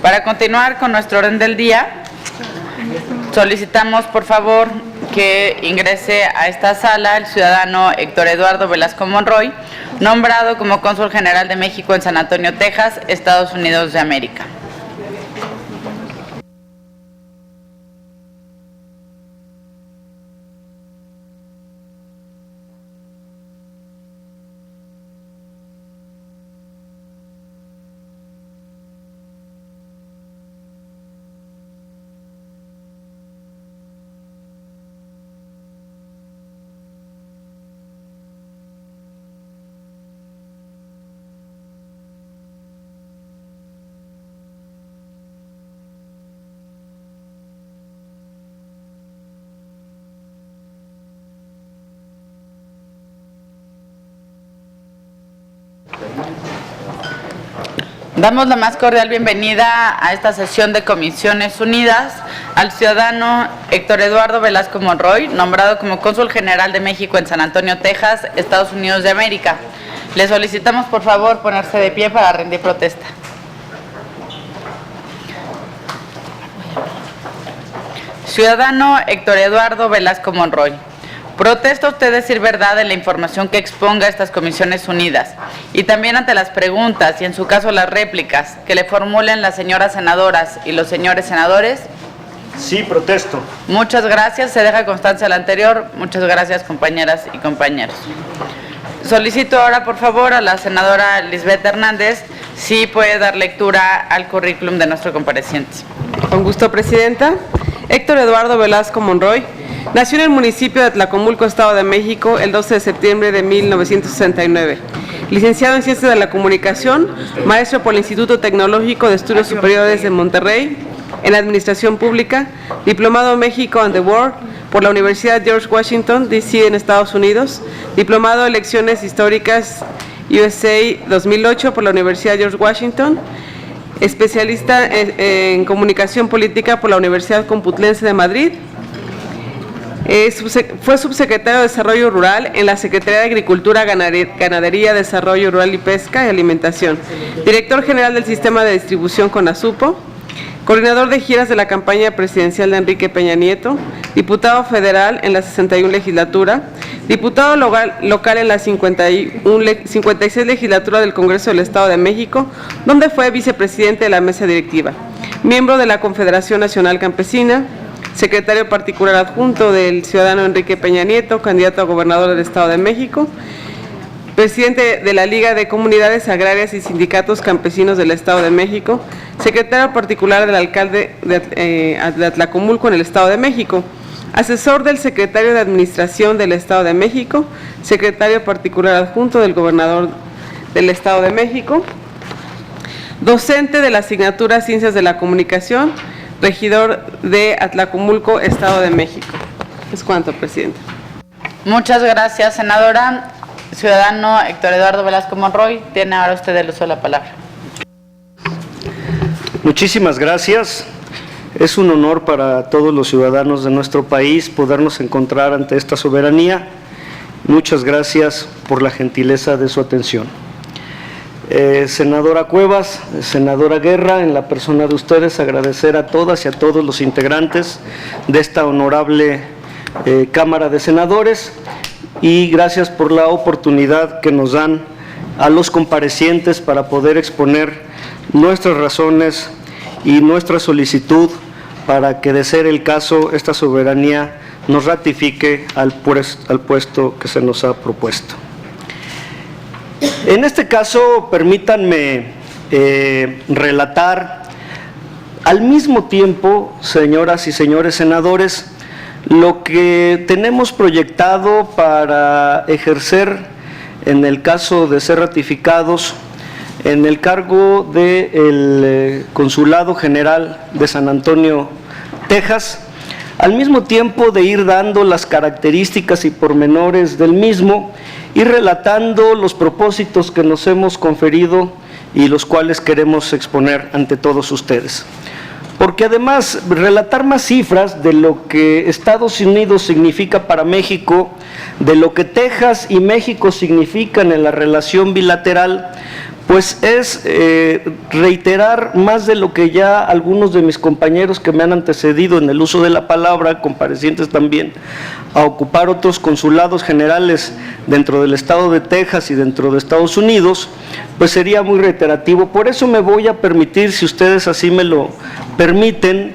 Para continuar con nuestro orden del día, solicitamos por favor que ingrese a esta sala el ciudadano Héctor Eduardo Velasco Monroy, nombrado como Cónsul General de México en San Antonio, Texas, Estados Unidos de América. Damos la más cordial bienvenida a esta sesión de Comisiones Unidas al ciudadano Héctor Eduardo Velasco Monroy, nombrado como Cónsul General de México en San Antonio, Texas, Estados Unidos de América. Le solicitamos por favor ponerse de pie para rendir protesta. Ciudadano Héctor Eduardo Velasco Monroy, ¿protesta usted decir verdad en la información que exponga estas Comisiones Unidas y también ante las preguntas y en su caso las réplicas que le formulen las señoras senadoras y los señores senadores? Sí, protesto. Muchas gracias. Se deja constancia de la anterior. Muchas gracias, compañeras y compañeros. Solicito ahora, por favor, a la senadora Lisbeth Hernández si puede dar lectura al currículum de nuestro compareciente. Con gusto, Presidenta. Héctor Eduardo Velasco Monroy nació en el municipio de Atlacomulco, Estado de México, el 12 de septiembre de 1969. Licenciado en Ciencias de la Comunicación, maestro por el Instituto Tecnológico de Estudios Superiores de Monterrey, en Administración Pública, diplomado en México and the World por la Universidad George Washington, D.C. en Estados Unidos, diplomado en Lecciones Históricas USA 2008 por la Universidad George Washington, especialista en Comunicación Política por la Universidad Complutense de Madrid. Fue subsecretario de Desarrollo Rural en la Secretaría de Agricultura, Ganadería, Desarrollo Rural y Pesca y Alimentación, director general del Sistema de Distribución CONASUPO, coordinador de giras de la campaña presidencial de Enrique Peña Nieto, diputado federal en la 61 legislatura, diputado local en la 56 legislatura del Congreso del Estado de México, donde fue vicepresidente de la mesa directiva, miembro de la Confederación Nacional Campesina, secretario particular adjunto del ciudadano Enrique Peña Nieto, candidato a gobernador del Estado de México, presidente de la Liga de Comunidades Agrarias y Sindicatos Campesinos del Estado de México, secretario particular del alcalde de Atlacomulco en el Estado de México, asesor del secretario de Administración del Estado de México, secretario particular adjunto del gobernador del Estado de México, docente de la asignatura Ciencias de la Comunicación, regidor de Atlacomulco, Estado de México. Es cuanto, Presidenta. Muchas gracias, senadora. Ciudadano Héctor Eduardo Velasco Monroy, tiene ahora usted el uso de la palabra. Muchísimas gracias. Es un honor para todos los ciudadanos de nuestro país podernos encontrar ante esta soberanía. Muchas gracias por la gentileza de su atención. Senadora Cuevas, senadora Guerra, en la persona de ustedes, agradecer a todas y a todos los integrantes de esta honorable Cámara de Senadores y gracias por la oportunidad que nos dan a los comparecientes para poder exponer nuestras razones y nuestra solicitud para que, de ser el caso, esta soberanía nos ratifique al puesto que se nos ha propuesto. En este caso, permítanme relatar al mismo tiempo, señoras y señores senadores, lo que tenemos proyectado para ejercer, en el caso de ser ratificados, en el cargo del Consulado General de San Antonio, Texas, al mismo tiempo de ir dando las características y pormenores del mismo y relatando los propósitos que nos hemos conferido y los cuales queremos exponer ante todos ustedes. Porque además, relatar más cifras de lo que Estados Unidos significa para México, de lo que Texas y México significan en la relación bilateral, pues es reiterar más de lo que ya algunos de mis compañeros que me han antecedido en el uso de la palabra, comparecientes también, a ocupar otros consulados generales dentro del estado de Texas y dentro de Estados Unidos, pues sería muy reiterativo. Por eso me voy a permitir, si ustedes así me lo permiten,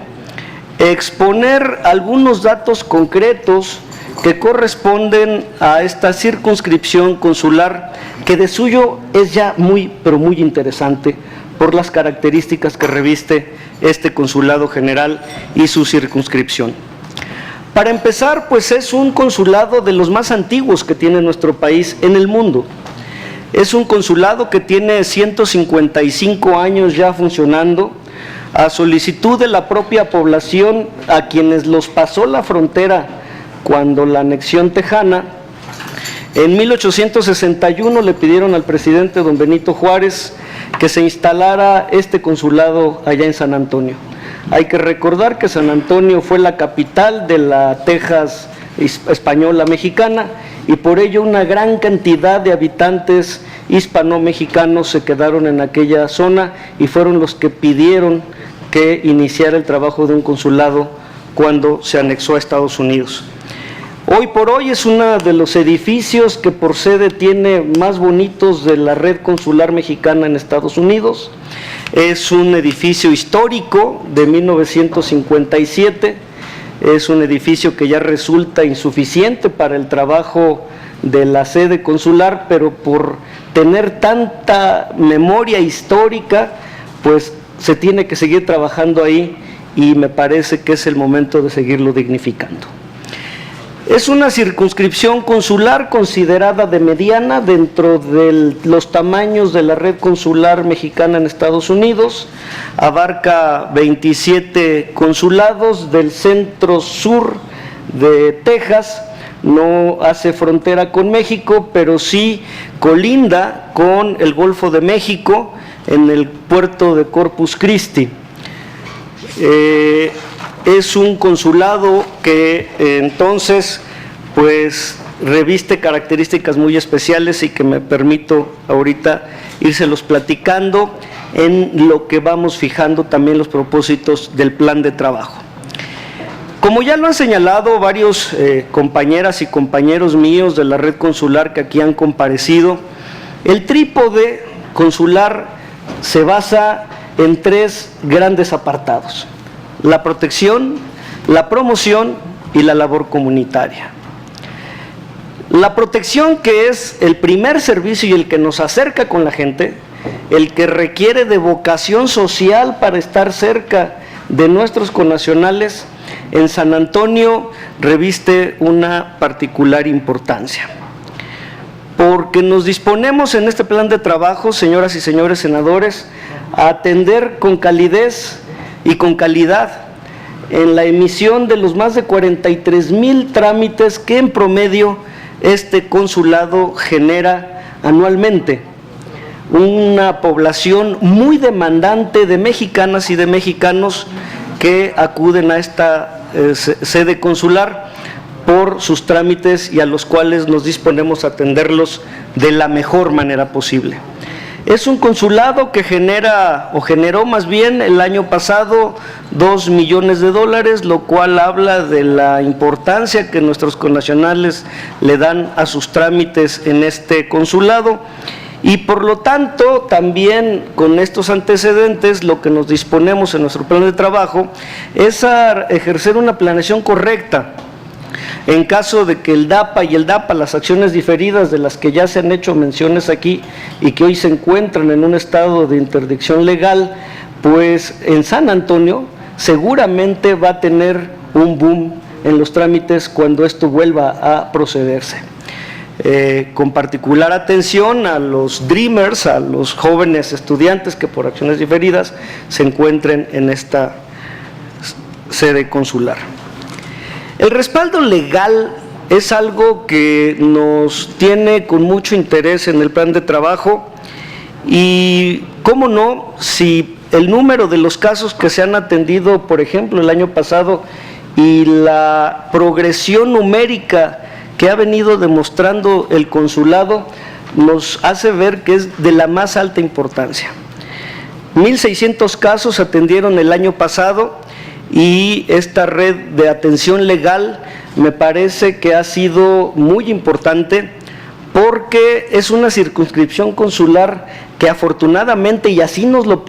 exponer algunos datos concretos que corresponden a esta circunscripción consular, que de suyo es ya muy, pero muy interesante por las características que reviste este consulado general y su circunscripción. Para empezar, pues es un consulado de los más antiguos que tiene nuestro país en el mundo. Es un consulado que tiene 155 años ya funcionando, a solicitud de la propia población a quienes los pasó la frontera cuando la anexión tejana. En 1861 le pidieron al presidente don Benito Juárez que se instalara este consulado allá en San Antonio. Hay que recordar que San Antonio fue la capital de la Texas española mexicana, y por ello una gran cantidad de habitantes hispano-mexicanos se quedaron en aquella zona y fueron los que pidieron que iniciara el trabajo de un consulado cuando se anexó a Estados Unidos. Hoy por hoy es uno de los edificios que por sede tiene más bonitos de la red consular mexicana en Estados Unidos. Es un edificio histórico de 1957, es un edificio que ya resulta insuficiente para el trabajo de la sede consular, pero por tener tanta memoria histórica, pues se tiene que seguir trabajando ahí, y me parece que es el momento de seguirlo dignificando. Es una circunscripción consular considerada de mediana dentro de los tamaños de la red consular mexicana en Estados Unidos. Abarca 27 consulados del centro sur de Texas. No hace frontera con México, pero sí colinda con el Golfo de México en el puerto de Corpus Christi. Es un consulado que entonces pues reviste características muy especiales y que me permito ahorita írselos platicando en lo que vamos fijando también los propósitos del plan de trabajo. Como ya lo han señalado varios compañeras y compañeros míos de la red consular que aquí han comparecido, el trípode consular se basa en tres grandes apartados: la protección, la promoción y la labor comunitaria. La protección, que es el primer servicio y el que nos acerca con la gente, el que requiere de vocación social para estar cerca de nuestros connacionales, en San Antonio reviste una particular importancia, porque nos disponemos en este plan de trabajo, señoras y señores senadores, a atender con calidez y con calidad en la emisión de los más de 43,000 trámites que en promedio este consulado genera anualmente. Una población muy demandante de mexicanas y de mexicanos que acuden a esta sede consular por sus trámites y a los cuales nos disponemos a atenderlos de la mejor manera posible. Es un consulado que genera, o generó más bien el año pasado, $2 millones, lo cual habla de la importancia que nuestros connacionales le dan a sus trámites en este consulado. Y por lo tanto, también con estos antecedentes, lo que nos disponemos en nuestro plan de trabajo es a ejercer una planeación correcta. En caso de que el DAPA y el DAPA, las acciones diferidas de las que ya se han hecho menciones aquí y que hoy se encuentran en un estado de interdicción legal, pues en San Antonio seguramente va a tener un boom en los trámites cuando esto vuelva a procederse. Con particular atención a los Dreamers, a los jóvenes estudiantes que por acciones diferidas se encuentren en esta sede consular. El respaldo legal es algo que nos tiene con mucho interés en el plan de trabajo, y cómo no, si el número de los casos que se han atendido, por ejemplo, el año pasado, y la progresión numérica que ha venido demostrando el consulado, nos hace ver que es de la más alta importancia. 1.600 casos atendieron el año pasado y esta red de atención legal me parece que ha sido muy importante porque es una circunscripción consular que afortunadamente, y así nos lo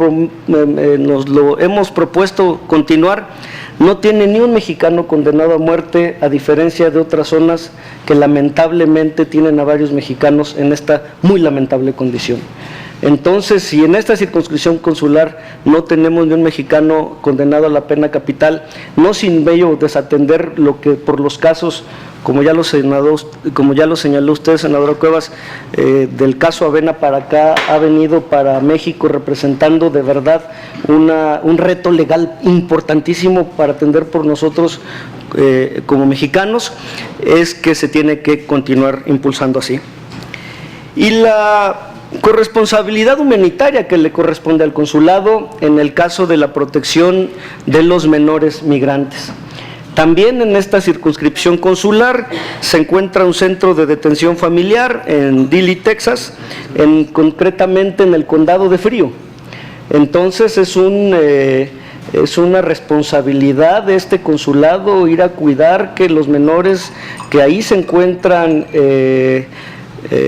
hemos propuesto continuar, no tiene ni un mexicano condenado a muerte, a diferencia de otras zonas que lamentablemente tienen a varios mexicanos en esta muy lamentable condición. Entonces, si en esta circunscripción consular no tenemos ni un mexicano condenado a la pena capital, no sin ello desatender lo que por los casos, como ya lo señaló usted, senadora Cuevas, del caso Avena para acá, ha venido para México representando de verdad un reto legal importantísimo para atender por nosotros como mexicanos, es que se tiene que continuar impulsando así. Y la corresponsabilidad humanitaria que le corresponde al consulado en el caso de la protección de los menores migrantes. También en esta circunscripción consular se encuentra un centro de detención familiar en Dilley, Texas, concretamente en el condado de Frío. Entonces es una responsabilidad de este consulado ir a cuidar que los menores que ahí se encuentran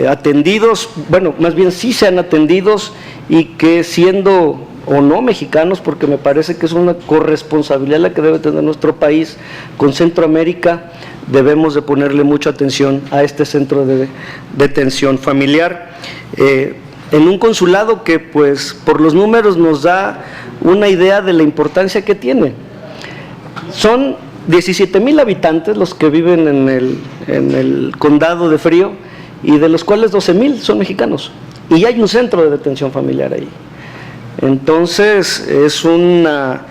atendidos, bueno, más bien sí sean atendidos y que siendo o no mexicanos, porque me parece que es una corresponsabilidad la que debe tener nuestro país con Centroamérica, debemos de ponerle mucha atención a este centro de detención familiar. En un consulado que pues por los números nos da una idea de la importancia que tiene. Son 17,000 habitantes los que viven en el condado de Frío, y de los cuales 12,000 son mexicanos, y hay un centro de detención familiar ahí. Entonces es una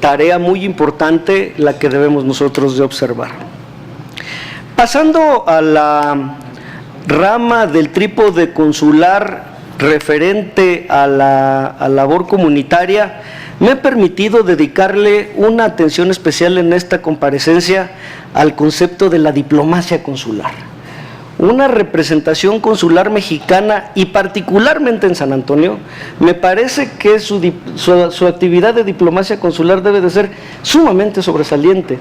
tarea muy importante la que debemos nosotros de observar. Pasando a la rama del trípode consular referente a la labor comunitaria, me he permitido dedicarle una atención especial en esta comparecencia al concepto de la diplomacia consular. Una representación consular mexicana, y particularmente en San Antonio, me parece que su actividad de diplomacia consular debe de ser sumamente sobresaliente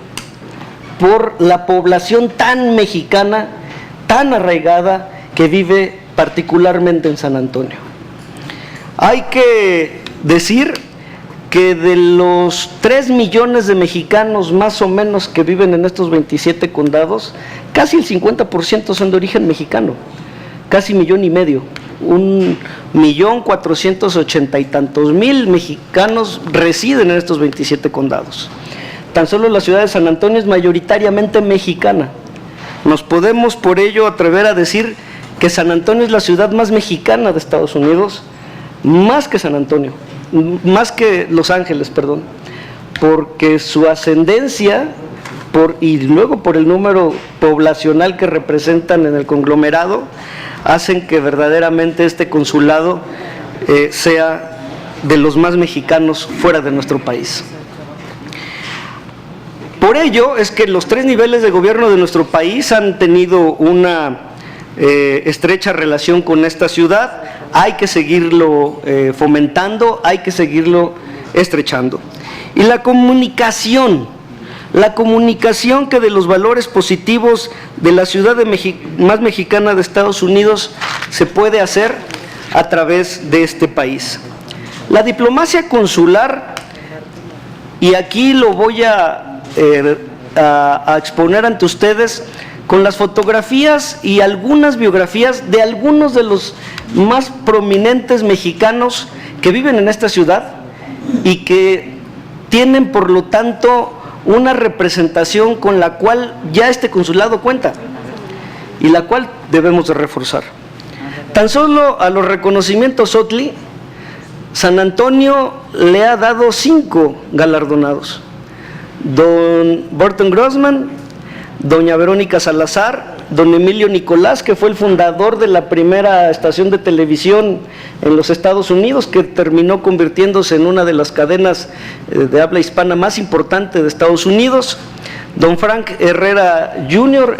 por la población tan mexicana, tan arraigada que vive particularmente en San Antonio. Hay que decir que de los 3 millones de mexicanos más o menos que viven en estos 27 condados, casi el 50% son de origen mexicano, casi 1,5 millones, 1,480,000 y tantos mexicanos residen en estos 27 condados. Tan solo la ciudad de San Antonio es mayoritariamente mexicana. Nos podemos por ello atrever a decir que San Antonio es la ciudad más mexicana de Estados Unidos, más que San Antonio, más que Los Ángeles, perdón, porque su ascendencia y luego por el número poblacional que representan en el conglomerado, hacen que verdaderamente este consulado sea de los más mexicanos fuera de nuestro país. Por ello es que los 3 niveles de gobierno de nuestro país han tenido una estrecha relación con esta ciudad. Hay que seguirlo fomentando, hay que seguirlo estrechando. Y la comunicación que de los valores positivos de la ciudad más mexicana de Estados Unidos se puede hacer a través de este país. La diplomacia consular, y aquí lo voy a exponer ante ustedes con las fotografías y algunas biografías de algunos de los más prominentes mexicanos que viven en esta ciudad y que tienen por lo tanto una representación con la cual ya este consulado cuenta y la cual debemos de reforzar. Tan solo a los reconocimientos OTLI, San Antonio le ha dado 5 galardonados: don Burton Grossman, doña Verónica Salazar, don Emilio Nicolás, que fue el fundador de la primera estación de televisión en los Estados Unidos, que terminó convirtiéndose en una de las cadenas de habla hispana más importante de Estados Unidos, don Frank Herrera Jr.,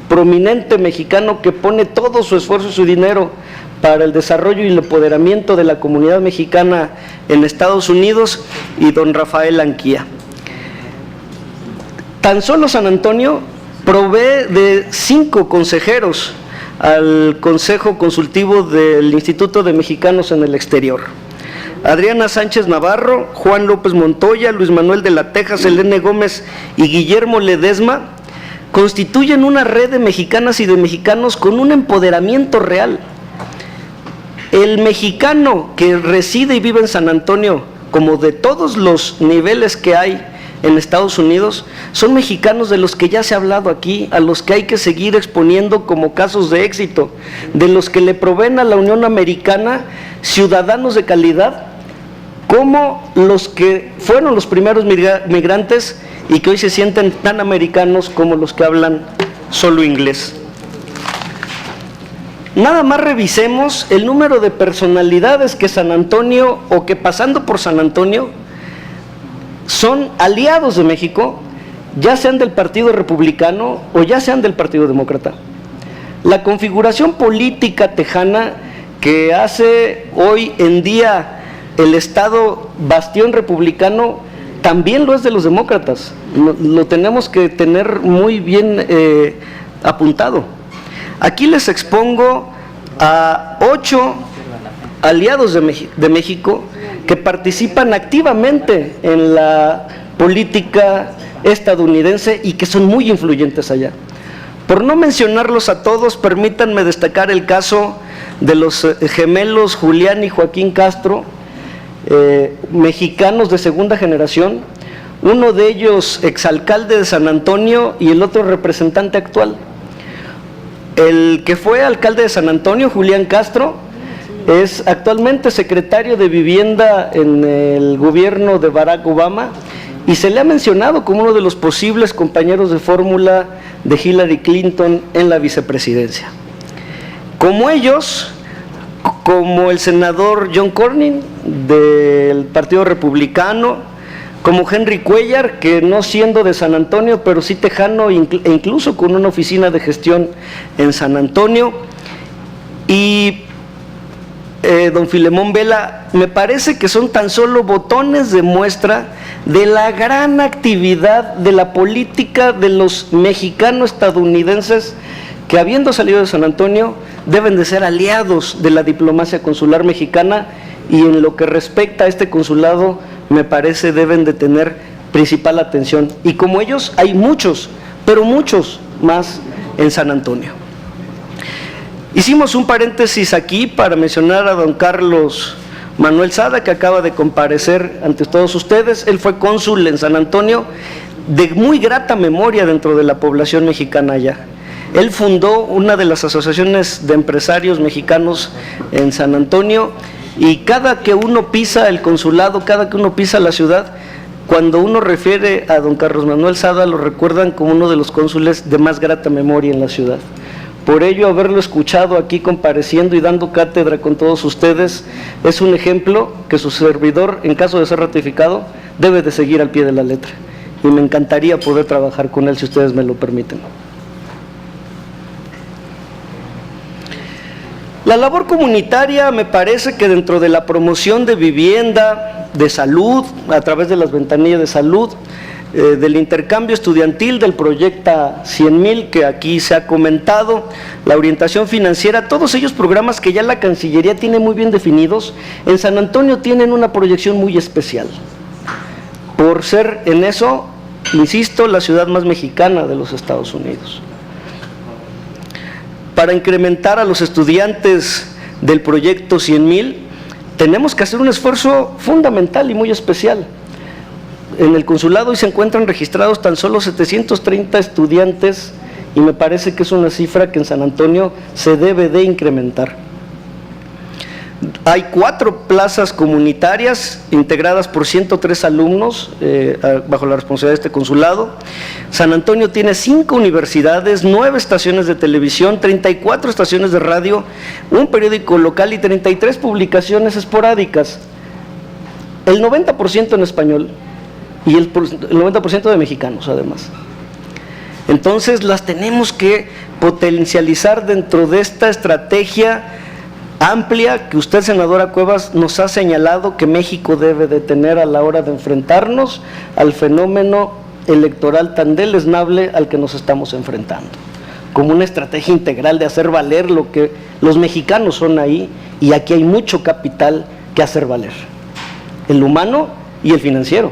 prominente mexicano que pone todo su esfuerzo y su dinero para el desarrollo y el empoderamiento de la comunidad mexicana en Estados Unidos, y don Rafael Anquía. Tan solo San Antonio provee de 5 consejeros al Consejo Consultivo del Instituto de Mexicanos en el Exterior. Adriana Sánchez Navarro, Juan López Montoya, Luis Manuel de la Teja, Selene Gómez y Guillermo Ledesma constituyen una red de mexicanas y de mexicanos con un empoderamiento real. El mexicano que reside y vive en San Antonio, como de todos los niveles que hay en Estados Unidos, son mexicanos de los que ya se ha hablado aquí, a los que hay que seguir exponiendo como casos de éxito, de los que le proveen a la Unión Americana ciudadanos de calidad, como los que fueron los primeros migrantes y que hoy se sienten tan americanos como los que hablan solo inglés. Nada más revisemos el número de personalidades que San Antonio, o que pasando por San Antonio, son aliados de México, ya sean del Partido Republicano o ya sean del Partido Demócrata. La configuración política tejana que hace hoy en día el Estado bastión republicano también lo es de los demócratas. Lo tenemos que tener muy bien apuntado. Aquí les expongo a 8 aliados de México que participan activamente en la política estadounidense y que son muy influyentes allá. Por no mencionarlos a todos, permítanme destacar el caso de los gemelos Julián y Joaquín Castro, mexicanos de segunda generación, uno de ellos exalcalde de San Antonio y el otro representante actual. El que fue alcalde de San Antonio, Julián Castro, es actualmente secretario de Vivienda en el gobierno de Barack Obama y se le ha mencionado como uno de los posibles compañeros de fórmula de Hillary Clinton en la vicepresidencia. Como ellos, como el senador John Cornyn del Partido Republicano, como Henry Cuellar, que no siendo de San Antonio, pero sí tejano e incluso con una oficina de gestión en San Antonio, y don Filemón Vela, me parece que son tan solo botones de muestra de la gran actividad de la política de los mexicanos estadounidenses que, habiendo salido de San Antonio, deben de ser aliados de la diplomacia consular mexicana, y en lo que respecta a este consulado me parece deben de tener principal atención, y como ellos hay muchos, pero muchos más en San Antonio. Hicimos un paréntesis aquí para mencionar a don Carlos Manuel Sada, que acaba de comparecer ante todos ustedes. Él fue cónsul en San Antonio, de muy grata memoria dentro de la población mexicana allá. Él fundó una de las asociaciones de empresarios mexicanos en San Antonio, y cada que uno pisa el consulado, cada que uno pisa la ciudad, cuando uno refiere a don Carlos Manuel Sada, lo recuerdan como uno de los cónsules de más grata memoria en la ciudad. Por ello, haberlo escuchado aquí compareciendo y dando cátedra con todos ustedes es un ejemplo que su servidor, en caso de ser ratificado, debe de seguir al pie de la letra. Y me encantaría poder trabajar con él si ustedes me lo permiten. La labor comunitaria me parece que dentro de la promoción de vivienda, de salud, a través de las ventanillas de salud, del intercambio estudiantil, del proyecto 100,000 que aquí se ha comentado, la orientación financiera, todos ellos programas que ya la Cancillería tiene muy bien definidos, en San Antonio tienen una proyección muy especial, por ser en eso, insisto, la ciudad más mexicana de los Estados Unidos. Para incrementar a los estudiantes del proyecto 100,000, tenemos que hacer un esfuerzo fundamental y muy especial. En el consulado hoy se encuentran registrados tan solo 730 estudiantes, y me parece que es una cifra que en San Antonio se debe de incrementar. Hay 4 plazas comunitarias integradas por 103 alumnos bajo la responsabilidad de este consulado. San Antonio tiene 5 universidades, 9 estaciones de televisión, 34 estaciones de radio, un periódico local y 33 publicaciones esporádicas. El 90% en español y el 90% de mexicanos además. Entonces las tenemos que potencializar dentro de esta estrategia amplia que usted, senadora Cuevas, nos ha señalado que México debe de tener a la hora de enfrentarnos al fenómeno electoral tan deleznable al que nos estamos enfrentando, como una estrategia integral de hacer valer lo que los mexicanos son ahí, y aquí hay mucho capital que hacer valer, el humano y el financiero.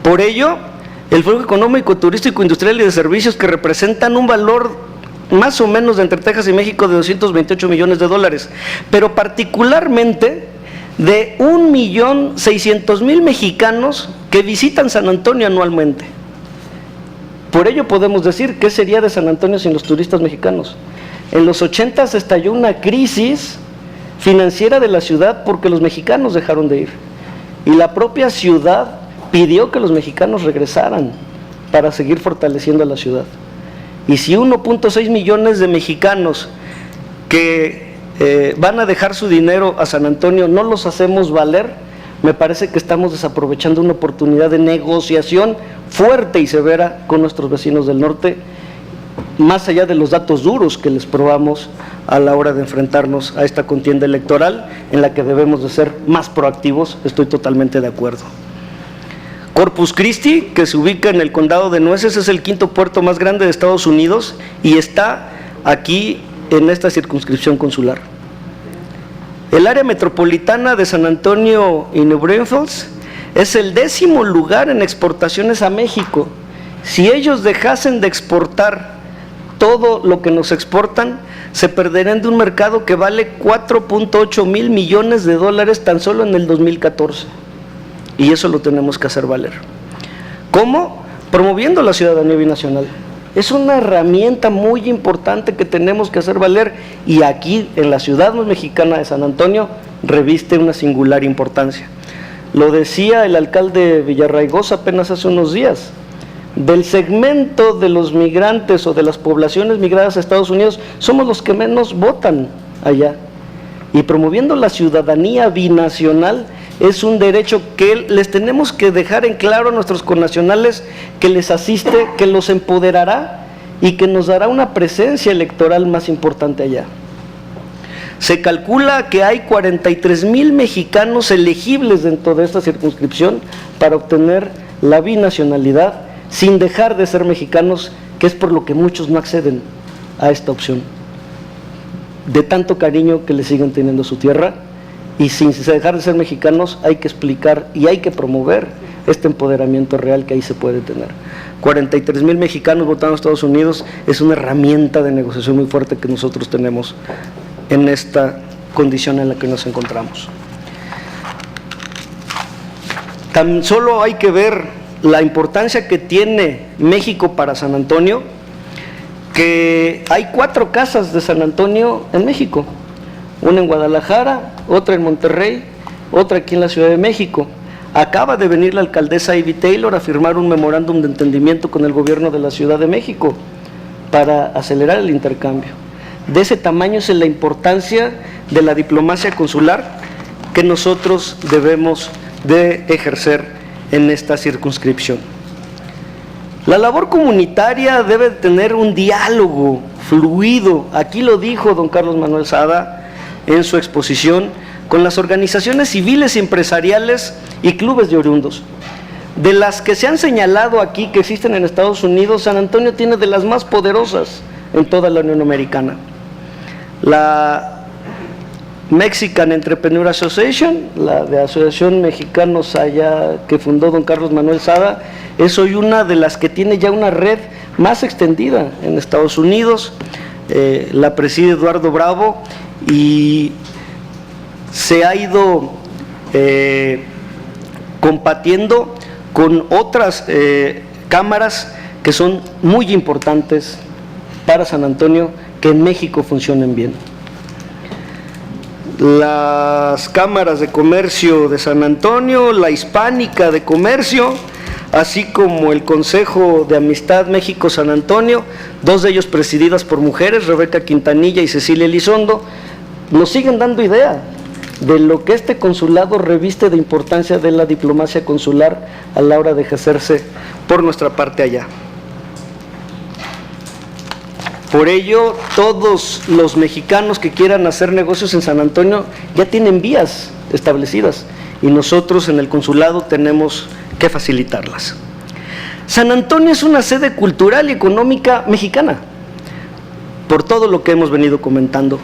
Por ello, el flujo económico, turístico, industrial y de servicios, que representan un valor más o menos de entre Texas y México de 228 millones de dólares, pero particularmente de 1.600.000 mexicanos que visitan San Antonio anualmente. Por ello podemos decir, ¿qué sería de San Antonio sin los turistas mexicanos? En los 80 se estalló una crisis financiera de la ciudad porque los mexicanos dejaron de ir, y la propia ciudad pidió que los mexicanos regresaran para seguir fortaleciendo a la ciudad. Y si 1.6 millones de mexicanos que van a dejar su dinero a San Antonio no los hacemos valer, me parece que estamos desaprovechando una oportunidad de negociación fuerte y severa con nuestros vecinos del norte, más allá de los datos duros que les probamos a la hora de enfrentarnos a esta contienda electoral, en la que debemos de ser más proactivos. Estoy totalmente de acuerdo. Corpus Christi, que se ubica en el condado de Nueces, es el quinto puerto más grande de Estados Unidos y está aquí en esta circunscripción consular. El área metropolitana de San Antonio y New Braunfels es el 10º lugar en exportaciones a México. Si ellos dejasen de exportar todo lo que nos exportan, se perderían de un mercado que vale 4.8 mil millones de dólares tan solo en el 2014. Y eso lo tenemos que hacer valer. ¿Cómo? Promoviendo la ciudadanía binacional. Es una herramienta muy importante que tenemos que hacer valer, y aquí en la ciudad mexicana de San Antonio reviste una singular importancia. Lo decía el alcalde Villarraigosa apenas hace unos días. Del segmento de los migrantes o de las poblaciones migradas a Estados Unidos, somos los que menos votan allá. Y promoviendo la ciudadanía binacional es un derecho que les tenemos que dejar en claro a nuestros connacionales, que les asiste, que los empoderará y que nos dará una presencia electoral más importante allá. Se calcula que hay 43,000 mexicanos elegibles dentro de esta circunscripción para obtener la binacionalidad sin dejar de ser mexicanos, que es por lo que muchos no acceden a esta opción, de tanto cariño que le siguen teniendo a su tierra. Y sin dejar de ser mexicanos hay que explicar y hay que promover este empoderamiento real que ahí se puede tener. 43,000 mexicanos votando a Estados Unidos es una herramienta de negociación muy fuerte que nosotros tenemos en esta condición en la que nos encontramos. Tan solo hay que ver la importancia que tiene México para San Antonio, que hay 4 casas de San Antonio en México. Una en Guadalajara, otra en Monterrey, otra aquí en la Ciudad de México. Acaba de venir la alcaldesa Ivy Taylor a firmar un memorándum de entendimiento con el gobierno de la Ciudad de México para acelerar el intercambio. De ese tamaño es la importancia de la diplomacia consular que nosotros debemos de ejercer en esta circunscripción. La labor comunitaria debe tener un diálogo fluido, aquí lo dijo don Carlos Manuel Sada en su exposición, con las organizaciones civiles y empresariales y clubes de oriundos. De las que se han señalado aquí que existen en Estados Unidos, San Antonio tiene de las más poderosas en toda la Unión Americana. La Mexican Entrepreneur Association, la de Asociación Mexicanos allá que fundó don Carlos Manuel Sada, es hoy una de las que tiene ya una red más extendida en Estados Unidos. La preside Eduardo Bravo y se ha ido compartiendo con otras cámaras que son muy importantes para San Antonio, que en México funcionen bien. Las cámaras de comercio de San Antonio, la hispánica de comercio, así como el Consejo de Amistad México-San Antonio, 2 de ellos presididas por mujeres, Rebeca Quintanilla y Cecilia Elizondo, nos siguen dando idea de lo que este consulado reviste de importancia de la diplomacia consular a la hora de ejercerse por nuestra parte allá. Por ello, todos los mexicanos que quieran hacer negocios en San Antonio ya tienen vías establecidas y nosotros en el consulado tenemos que facilitarlas. San Antonio es una sede cultural y económica mexicana, por todo lo que hemos venido comentando.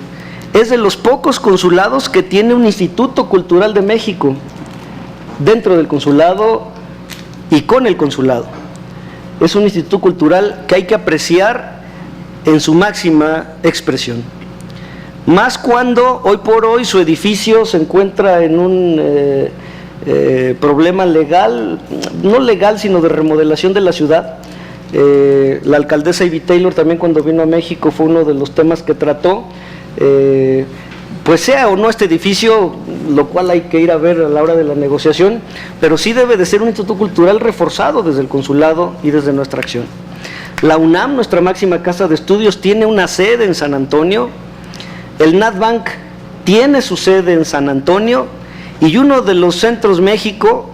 Es de los pocos consulados que tiene un Instituto Cultural de México dentro del consulado y con el consulado. Es un instituto cultural que hay que apreciar en su máxima expresión. Más cuando hoy por hoy su edificio se encuentra en un problema legal, no legal sino de remodelación de la ciudad. La alcaldesa Ivy Taylor también cuando vino a México fue uno de los temas que trató. Pues sea o no este edificio, lo cual hay que ir a ver a la hora de la negociación, pero sí debe de ser un instituto cultural reforzado desde el consulado y desde nuestra acción. La UNAM, nuestra máxima casa de estudios, tiene una sede en San Antonio, el NatBank tiene su sede en San Antonio y uno de los centros México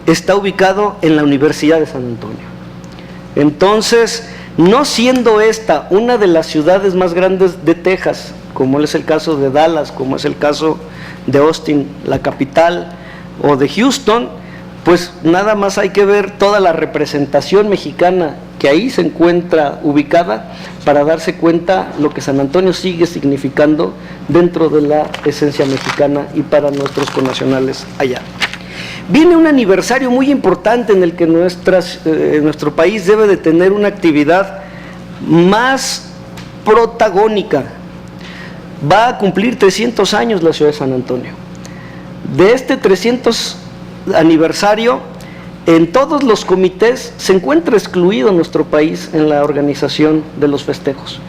está ubicado en la Universidad de San Antonio. Entonces, no siendo esta una de las ciudades más grandes de Texas, como es el caso de Dallas, como es el caso de Austin, la capital, o de Houston, pues nada más hay que ver toda la representación mexicana que ahí se encuentra ubicada para darse cuenta lo que San Antonio sigue significando dentro de la esencia mexicana y para nuestros connacionales allá. Viene un aniversario muy importante en el que nuestro país debe de tener una actividad más protagónica. Va a cumplir 300 años la ciudad de San Antonio. De este 300 aniversario, en todos los comités se encuentra excluido nuestro país en la organización de los festejos.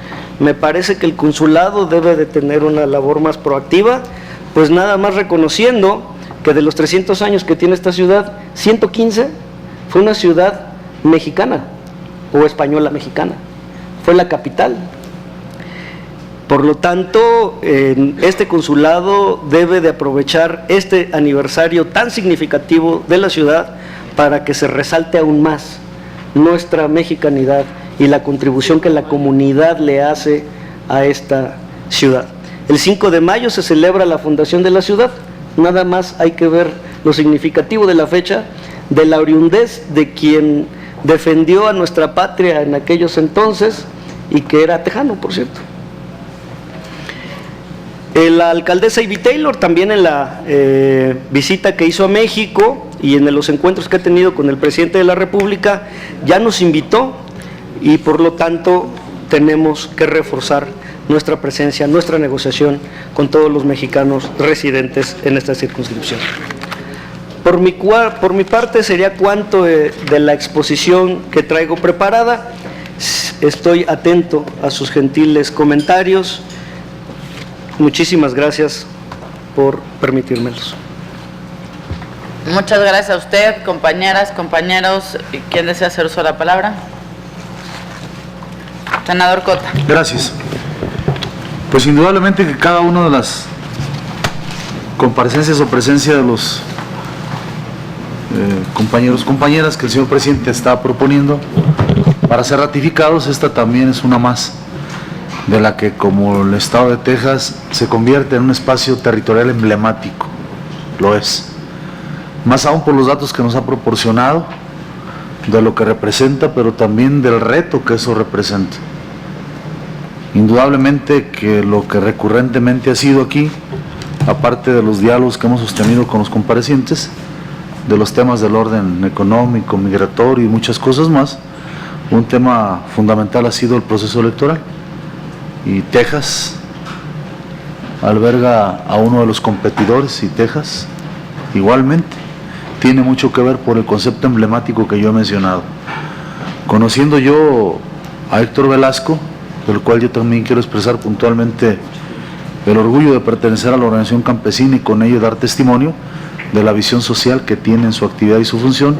Me parece que el consulado debe de tener una labor más proactiva, pues nada más reconociendo que de los 300 años que tiene esta ciudad, 115 fue una ciudad mexicana o española mexicana, fue la capital. Por lo tanto, este consulado debe de aprovechar este aniversario tan significativo de la ciudad para que se resalte aún más nuestra mexicanidad y la contribución que la comunidad le hace a esta ciudad. El 5 de mayo se celebra la fundación de la ciudad, nada más hay que ver lo significativo de la fecha, de la oriundez de quien defendió a nuestra patria en aquellos entonces y que era tejano, por cierto. La alcaldesa Ivy Taylor también en la visita que hizo a México y en los encuentros que ha tenido con el presidente de la República ya nos invitó y por lo tanto tenemos que reforzar nuestra presencia, nuestra negociación con todos los mexicanos residentes en esta circunscripción. Por mi parte sería cuanto de la exposición que traigo preparada. Estoy atento a sus gentiles comentarios. Muchísimas gracias por permitírmelos. Muchas gracias a usted, compañeras, compañeros. ¿Quién desea hacer uso de la palabra? Senador Cota. Gracias. Pues indudablemente que cada una de las comparecencias o presencia de los compañeros, compañeras que el señor presidente está proponiendo para ser ratificados, esta también es una más de la que como el estado de Texas se convierte en un espacio territorial emblemático, lo es, más aún por los datos que nos ha proporcionado, de lo que representa, pero también del reto que eso representa. Indudablemente que lo que recurrentemente ha sido aquí, aparte de los diálogos que hemos sostenido con los comparecientes, de los temas del orden económico, migratorio y muchas cosas más, un tema fundamental ha sido el proceso electoral. Y Texas alberga a uno de los competidores y Texas igualmente tiene mucho que ver por el concepto emblemático que yo he mencionado. Conociendo yo a Héctor Velasco, del cual yo también quiero expresar puntualmente el orgullo de pertenecer a la organización campesina y con ello dar testimonio de la visión social que tiene en su actividad y su función,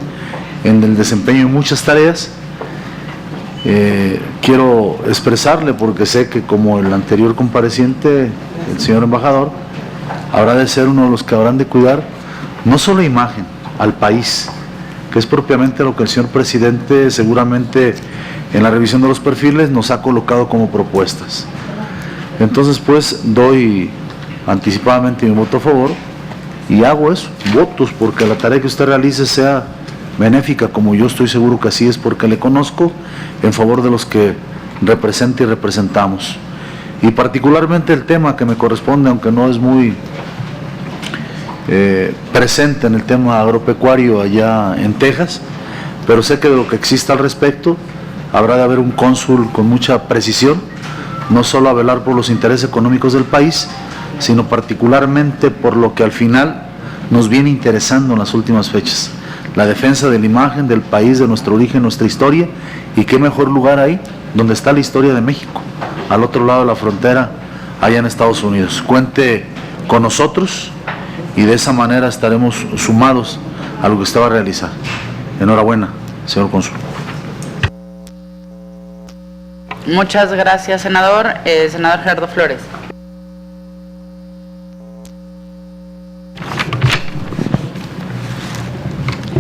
en el desempeño de muchas tareas. Quiero expresarle, porque sé que como el anterior compareciente, el señor embajador, habrá de ser uno de los que habrán de cuidar no solo imagen al país, que es propiamente lo que el señor presidente seguramente en la revisión de los perfiles nos ha colocado como propuestas. Entonces, pues, doy anticipadamente mi voto a favor y hago eso, votos, porque la tarea que usted realice sea benéfica, como yo estoy seguro que así es, porque le conozco, en favor de los que representa y representamos. Y particularmente el tema que me corresponde, aunque no es muy presente en el tema agropecuario allá en Texas, pero sé que de lo que exista al respecto, habrá de haber un cónsul con mucha precisión, no solo a velar por los intereses económicos del país, sino particularmente por lo que al final nos viene interesando en las últimas fechas, la defensa de la imagen del país, de nuestro origen, nuestra historia, y qué mejor lugar ahí, donde está la historia de México, al otro lado de la frontera, allá en Estados Unidos. Cuente con nosotros y de esa manera estaremos sumados a lo que usted va a realizar. Enhorabuena, señor cónsul. Muchas gracias, senador. Senador Gerardo Flores.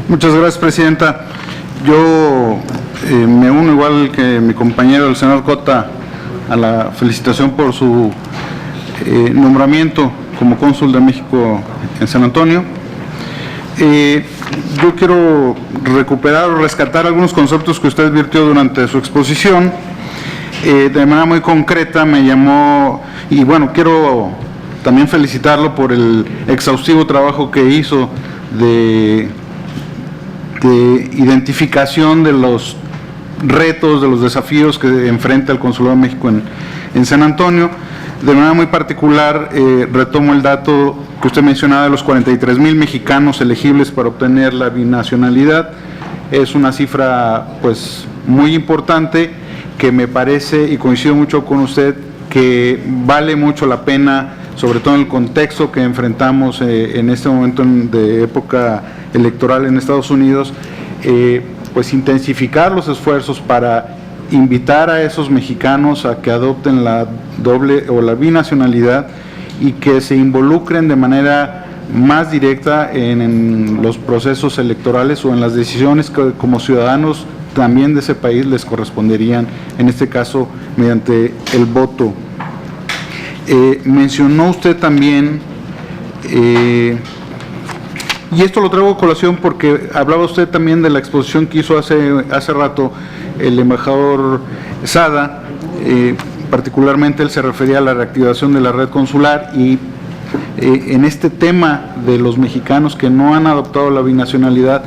Muchas gracias, presidenta. Yo me uno, igual que mi compañero, el senador Cota, a la felicitación por su nombramiento como cónsul de México en San Antonio. Yo quiero recuperar o rescatar algunos conceptos que usted advirtió durante su exposición. De manera muy concreta me llamó, y bueno, quiero también felicitarlo por el exhaustivo trabajo que hizo de identificación de los retos, de los desafíos que enfrenta el Consulado de México en San Antonio. De manera muy particular, retomo el dato que usted mencionaba de los 43,000 mexicanos elegibles para obtener la binacionalidad. Es una cifra pues muy importante, que me parece, y coincido mucho con usted, que vale mucho la pena, sobre todo en el contexto que enfrentamos en este momento de época electoral en Estados Unidos, pues intensificar los esfuerzos para invitar a esos mexicanos a que adopten la doble o la binacionalidad y que se involucren de manera más directa en los procesos electorales o en las decisiones que como ciudadanos también de ese país les corresponderían, en este caso mediante el voto. Mencionó usted también, y esto lo traigo a colación porque hablaba usted también de la exposición que hizo hace rato el embajador Sada, particularmente él se refería a la reactivación de la red consular y en este tema de los mexicanos que no han adoptado la binacionalidad,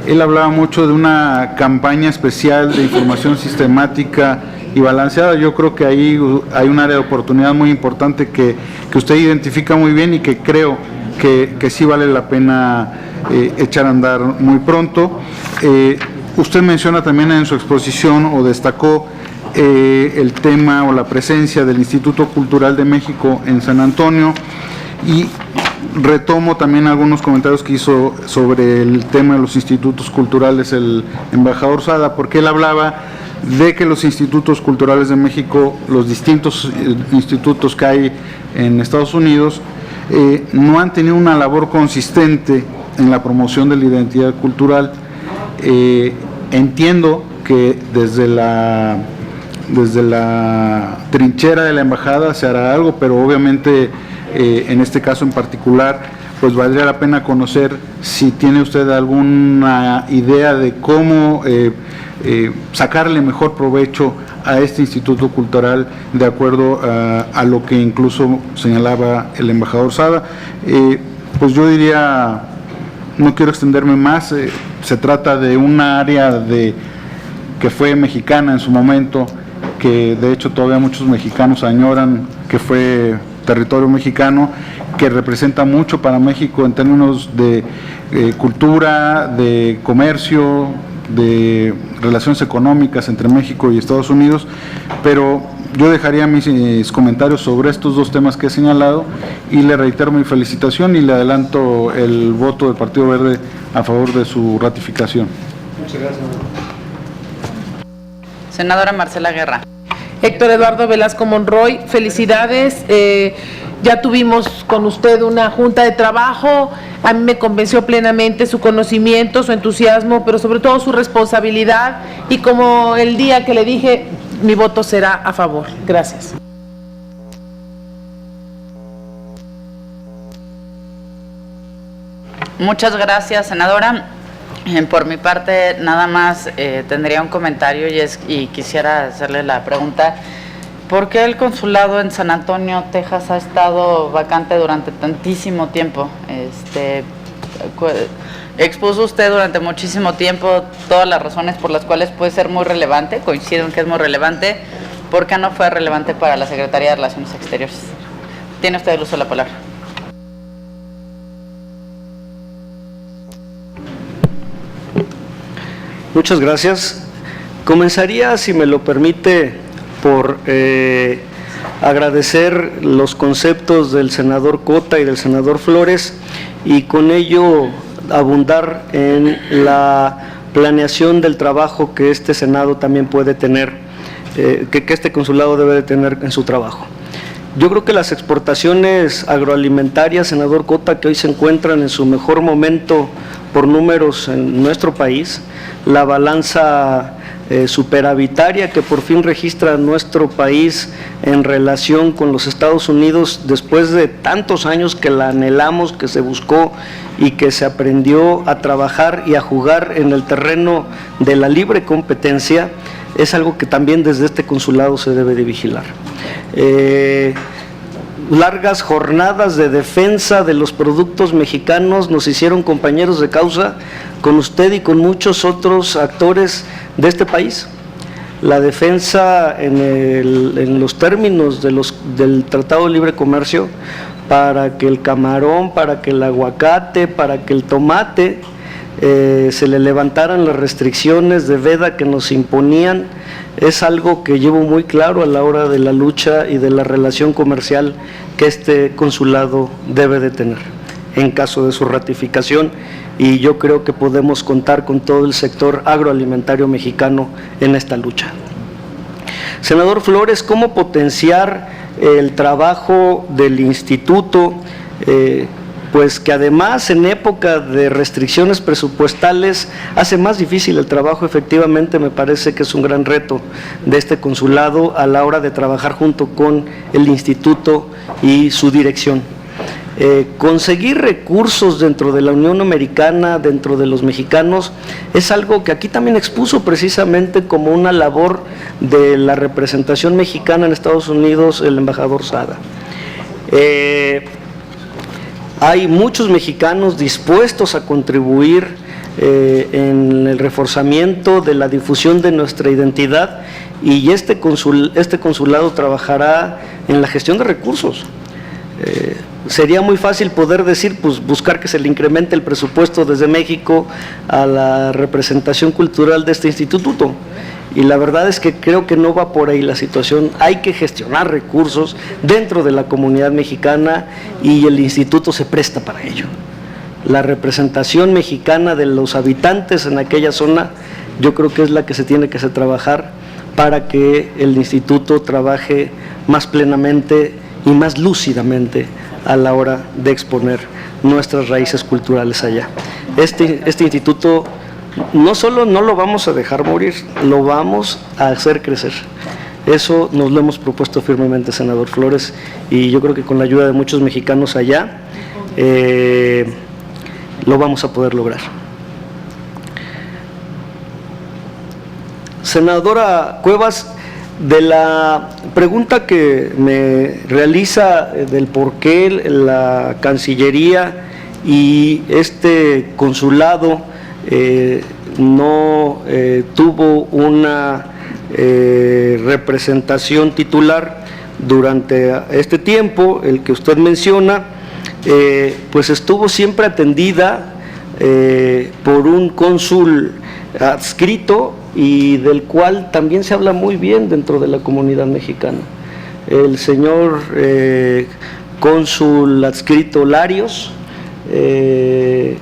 él hablaba mucho de una campaña especial de información sistemática y balanceada. Yo creo que ahí hay un área de oportunidad muy importante que usted identifica muy bien y que creo que sí vale la pena echar a andar muy pronto. Usted menciona también en su exposición o destacó el tema o la presencia del Instituto Cultural de México en San Antonio y retomo también algunos comentarios que hizo sobre el tema de los institutos culturales el embajador Sada, porque él hablaba de que los institutos culturales de México, los distintos institutos que hay en Estados Unidos, no han tenido una labor consistente en la promoción de la identidad cultural. Entiendo que desde la trinchera de la embajada se hará algo, pero obviamente en este caso en particular, pues valdría la pena conocer si tiene usted alguna idea de cómo sacarle mejor provecho a este Instituto Cultural de acuerdo a lo que incluso señalaba el embajador Sada. Pues yo diría, no quiero extenderme más, se trata de una área que fue mexicana en su momento, que de hecho todavía muchos mexicanos añoran que fue territorio mexicano, que representa mucho para México en términos de cultura, de comercio, de relaciones económicas entre México y Estados Unidos, pero yo dejaría mis comentarios sobre estos dos temas que he señalado y le reitero mi felicitación y le adelanto el voto del Partido Verde a favor de su ratificación. Muchas gracias. Senadora Marcela Guerra. Héctor Eduardo Velasco Monroy, felicidades. Ya tuvimos con usted una junta de trabajo, a mí me convenció plenamente su conocimiento, su entusiasmo, pero sobre todo su responsabilidad, y como el día que le dije, mi voto será a favor. Gracias. Muchas gracias, senadora. Por mi parte, nada más tendría un comentario y quisiera hacerle la pregunta. ¿Por qué el consulado en San Antonio, Texas, ha estado vacante durante tantísimo tiempo? Expuso usted durante muchísimo tiempo todas las razones por las cuales puede ser muy relevante, coincido en que es muy relevante. ¿Por qué no fue relevante para la Secretaría de Relaciones Exteriores? Tiene usted el uso de la palabra. Muchas gracias. Comenzaría, si me lo permite, por agradecer los conceptos del senador Cota y del senador Flores, y con ello abundar en la planeación del trabajo que este Senado también puede tener, que este consulado debe de tener en su trabajo. Yo creo que las exportaciones agroalimentarias, senador Cota, que hoy se encuentran en su mejor momento por números en nuestro país, la balanza superavitaria que por fin registra nuestro país en relación con los Estados Unidos, después de tantos años que la anhelamos, que se buscó y que se aprendió a trabajar y a jugar en el terreno de la libre competencia, es algo que también desde este consulado se debe de vigilar. Largas jornadas de defensa de los productos mexicanos nos hicieron compañeros de causa con usted y con muchos otros actores de este país. La defensa en los términos del Tratado de Libre Comercio para que el camarón, para que el aguacate, para que el tomate se le levantaran las restricciones de veda que nos imponían, es algo que llevo muy claro a la hora de la lucha y de la relación comercial que este consulado debe de tener en caso de su ratificación, y yo creo que podemos contar con todo el sector agroalimentario mexicano en esta lucha. Senador Flores, ¿cómo potenciar el trabajo del instituto? Pues que además en época de restricciones presupuestales hace más difícil el trabajo. Efectivamente, me parece que es un gran reto de este consulado a la hora de trabajar junto con el instituto y su dirección. Conseguir recursos dentro de la Unión Americana, dentro de los mexicanos, es algo que aquí también expuso precisamente como una labor de la representación mexicana en Estados Unidos el embajador Sada. Hay muchos mexicanos dispuestos a contribuir en el reforzamiento de la difusión de nuestra identidad, y este consulado trabajará en la gestión de recursos. Sería muy fácil poder decir, pues buscar que se le incremente el presupuesto desde México a la representación cultural de este instituto. Y la verdad es que creo que no va por ahí la situación. Hay que gestionar recursos dentro de la comunidad mexicana y el instituto se presta para ello. La representación mexicana de los habitantes en aquella zona, yo creo que es la que se tiene que hacer trabajar para que el instituto trabaje más plenamente y más lúcidamente a la hora de exponer nuestras raíces culturales allá. Este instituto no solo no lo vamos a dejar morir, lo vamos a hacer crecer. Eso nos lo hemos propuesto firmemente, senador Flores, y yo creo que con la ayuda de muchos mexicanos allá lo vamos a poder lograr. Senadora Cuevas, de la pregunta que me realiza del por qué la Cancillería y este consulado no tuvo una representación titular durante este tiempo, el que usted menciona, pues estuvo siempre atendida por un cónsul adscrito y del cual también se habla muy bien dentro de la comunidad mexicana. El señor cónsul adscrito Larios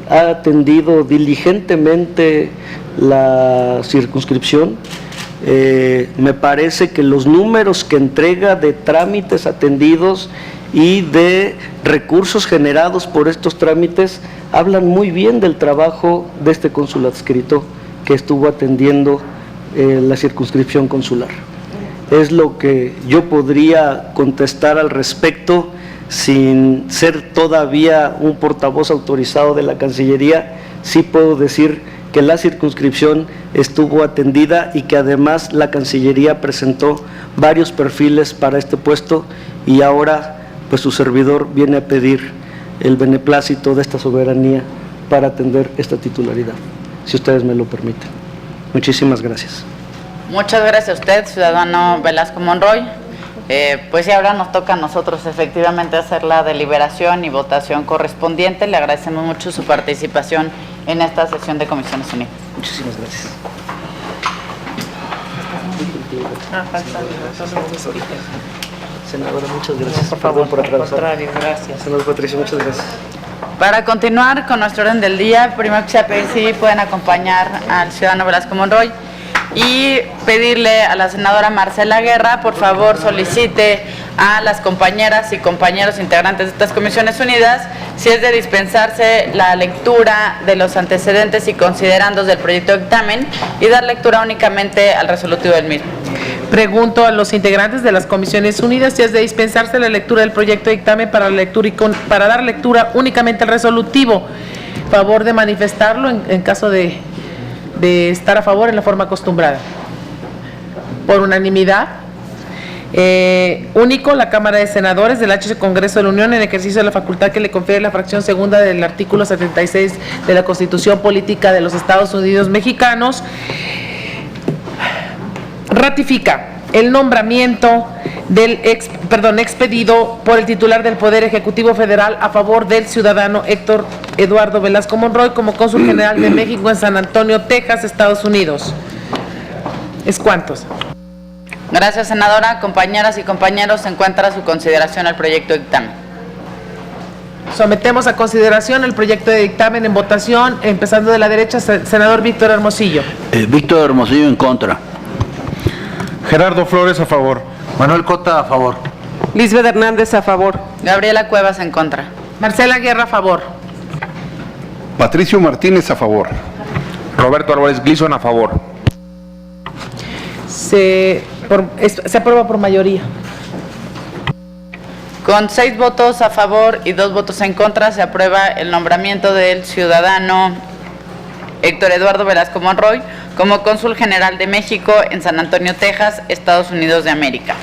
ha atendido diligentemente la circunscripción. Me parece que los números que entrega de trámites atendidos y de recursos generados por estos trámites hablan muy bien del trabajo de este cónsul adscrito que estuvo atendiendo la circunscripción consular. Es lo que yo podría contestar al respecto sin ser todavía un portavoz autorizado de la Cancillería. Sí puedo decir que la circunscripción estuvo atendida y que además la Cancillería presentó varios perfiles para este puesto y ahora pues su servidor viene a pedir el beneplácito de esta soberanía para atender esta titularidad, si ustedes me lo permiten. Muchísimas gracias. Muchas gracias a usted, ciudadano Velasco Monroy. Pues y ahora nos toca a nosotros efectivamente hacer la deliberación y votación correspondiente. Le agradecemos mucho su participación en esta sesión de Comisiones Unidas. Muchísimas gracias. Senadora, muchas gracias. Por favor, Perdón por atravesar. gracias. Senador Patricio, muchas gracias. Para continuar con nuestro orden del día, primero que sea pedir si pueden acompañar al ciudadano Velasco Monroy y pedirle a la senadora Marcela Guerra, por favor, solicite a las compañeras y compañeros integrantes de estas Comisiones Unidas si es de dispensarse la lectura de los antecedentes y considerandos del proyecto de dictamen y dar lectura únicamente al resolutivo del mismo. Pregunto a los integrantes de las Comisiones Unidas si es de dispensarse la lectura del proyecto de dictamen para dar lectura únicamente al resolutivo. Favor de manifestarlo en caso de estar a favor en la forma acostumbrada. Por unanimidad. Único, la Cámara de Senadores del H. Congreso de la Unión, en ejercicio de la facultad que le confiere la fracción segunda del artículo 76 de la Constitución Política de los Estados Unidos Mexicanos, ratifica el nombramiento del expedido por el titular del Poder Ejecutivo Federal a favor del ciudadano Héctor Eduardo Velasco Monroy como cónsul general de México en San Antonio, Texas, Estados Unidos. ¿Es cuántos? Gracias, senadora. Compañeras y compañeros, se encuentra a su consideración el proyecto de dictamen. Sometemos a consideración el proyecto de dictamen en votación, empezando de la derecha, senador Víctor Hermosillo. Víctor Hermosillo en contra. Gerardo Flores, a favor. Manuel Cota, a favor. Lisbeth Hernández, a favor. Gabriela Cuevas, en contra. Marcela Guerra, a favor. Patricio Martínez, a favor. Roberto Álvarez Gleason, a favor. Se aprueba por mayoría. Con 6 votos a favor y 2 votos en contra, se aprueba el nombramiento del ciudadano Héctor Eduardo Velasco Monroy como cónsul general de México en San Antonio, Texas, Estados Unidos de América.